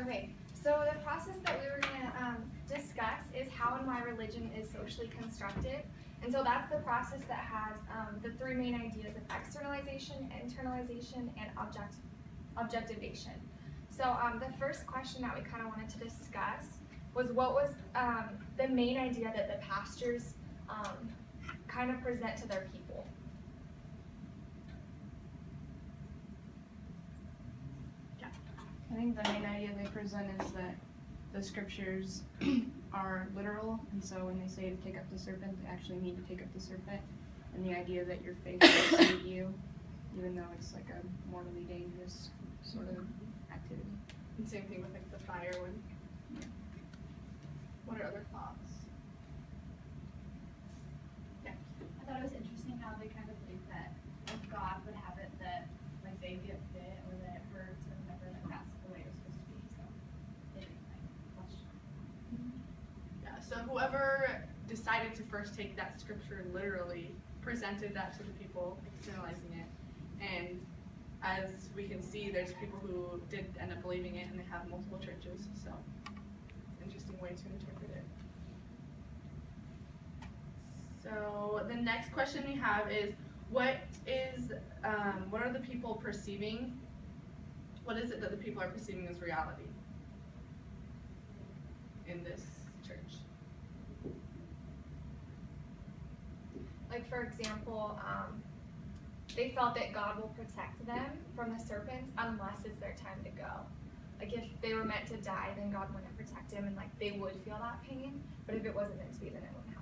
Okay, so the process that we were going to discuss is how and why religion is socially constructed. And so that's the process that has the three main ideas of externalization, internalization, and objectivation. So the first question that we kind of wanted to discuss was what was the main idea that the pastors kind of present to their people. I think the main idea they present is that the scriptures are literal, and so when they say to take up the serpent, they actually need to take up the serpent, and the idea that your faith will save you, even though it's like a mortally dangerous sort of activity. And same thing with like the fire one. What are other thoughts? I thought it was interesting how they kind of think that if God would have it that like they get bit or that it hurts or whatever, that that's the way it was supposed to be. So they didn't like question. Yeah, so whoever decided to first take that scripture literally presented that to the people, externalizing it. And as we can see, there's people who did end up believing it, and they have multiple churches. So it's an interesting way to interpret it. So the next question we have is, what are the people perceiving? What is it that the people are perceiving as reality in this church? Like, for example, they felt that God will protect them from the serpents unless it's their time to go. Like, if they were meant to die, then God wouldn't protect them, and like they would feel that pain. But if it wasn't meant to be, then it wouldn't happen.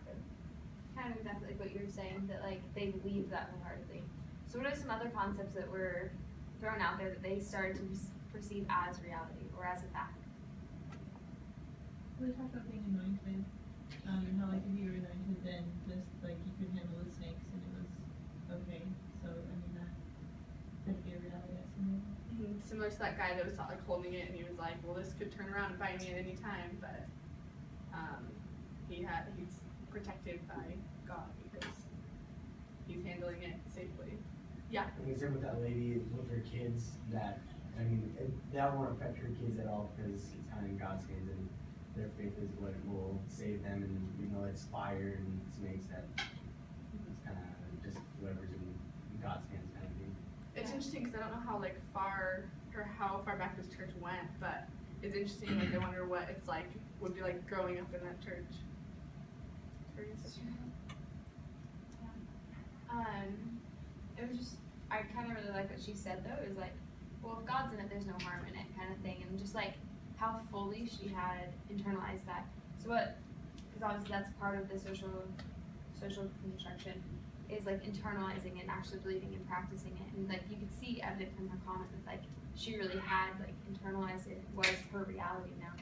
Kind of exactly like what you were saying, that like they believe that wholeheartedly. So what are some other concepts that were thrown out there that they started to perceive as reality or as a fact? We talked about being anointed, and how like if you were anointed, then just like you could handle the snakes, and it was okay. So I mean that could be a reality at some level. Similar to that guy that was like holding it, and he was like, "Well, this could turn around and bite me at any time," but he's protected by God because he's handling it safely. Yeah. And the same with that lady with her kids. That that won't affect her kids at all because it's kind of in God's hands, and their faith is what will save them. And it's fire and snakes that it's kind of just whatever's in God's hands kind of thing. It's interesting because I don't know how far back this church went, but it's interesting. Like I wonder what it's like would be like growing up in that church. It was just, I kind of really like what she said though. It was like, well, if God's in it, there's no harm in it, kind of thing, and just like how fully she had internalized that. So because obviously that's part of the social construction, is like internalizing it and actually believing and practicing it, and like you could see evident from her comment that like she really had like internalized it, was her reality now.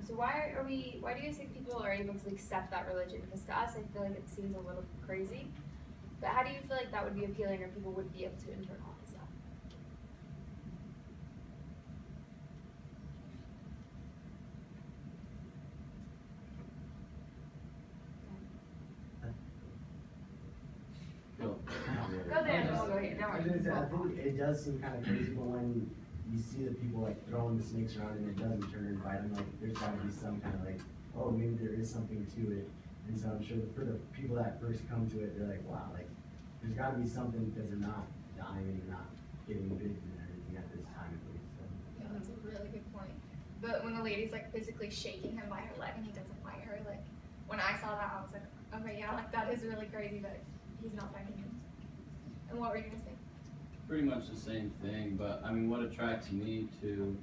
So why do you guys think people are able to accept that religion? Because to us, I feel like it seems a little crazy. But how do you feel like that would be appealing, or people would be able to internalize that? Go there. We'll go here. Don't I worry. think it does seem kind of crazy, but when you see the people like throwing the snakes around and it doesn't turn and bite them, like there's got to be some kind of like, oh, maybe there is something to it. And so I'm sure for the people that first come to it, they're like, wow, like there's got to be something because they're not dying and they're not getting bitten and everything at this time at least. So. Yeah, that's a really good point. But when the lady's like physically shaking him by her leg and he doesn't bite her, like when I saw that, I was like, okay, yeah, like that is really crazy that he's not biting him. And what were you gonna say? Pretty much the same thing, but I mean, what attracts me to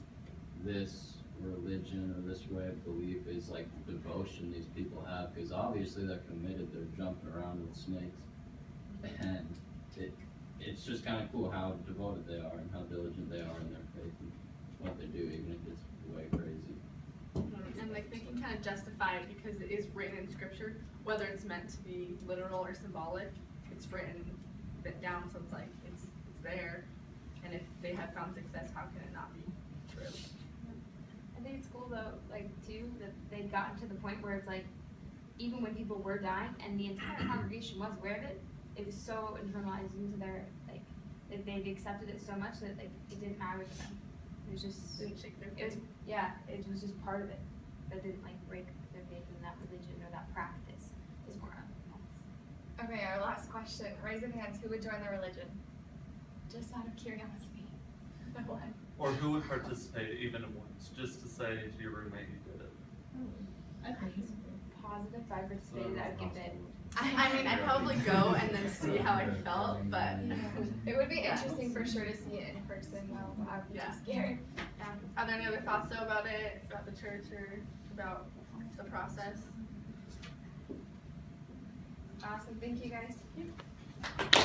this religion or this way of belief is like the devotion these people have, because obviously they're committed, they're jumping around with snakes, and it's just kind of cool how devoted they are and how diligent they are in their faith and what they do, even if it's way crazy. And like they can kind of justify it because it is written in scripture, whether it's meant to be literal or symbolic. It's written down, so it's like it's there. And if they have found success, how can it not be true? I think it's cool though, like too, that they've gotten to the point where it's like, even when people were dying and the entire congregation was aware of it, it was so internalized into their like that they've accepted it so much that like it didn't matter to them. It was just Didn't shake their it was faith. it was just part of it. That didn't like break their faith in that religion or that practice. It's more of Okay, our last question. Raise your hands. Who would join the religion? Just out of curiosity. No one. Or who would participate even once, just to say to your roommate you did it? I think so. positive. If I participated, I would give it. I mean, I'd probably go and then see how I felt, but It would be Yeah. interesting for sure to see it in person though. I would be Yeah. too scared. are there any other thoughts though about it, about the church, or about the process? Awesome. Thank you guys.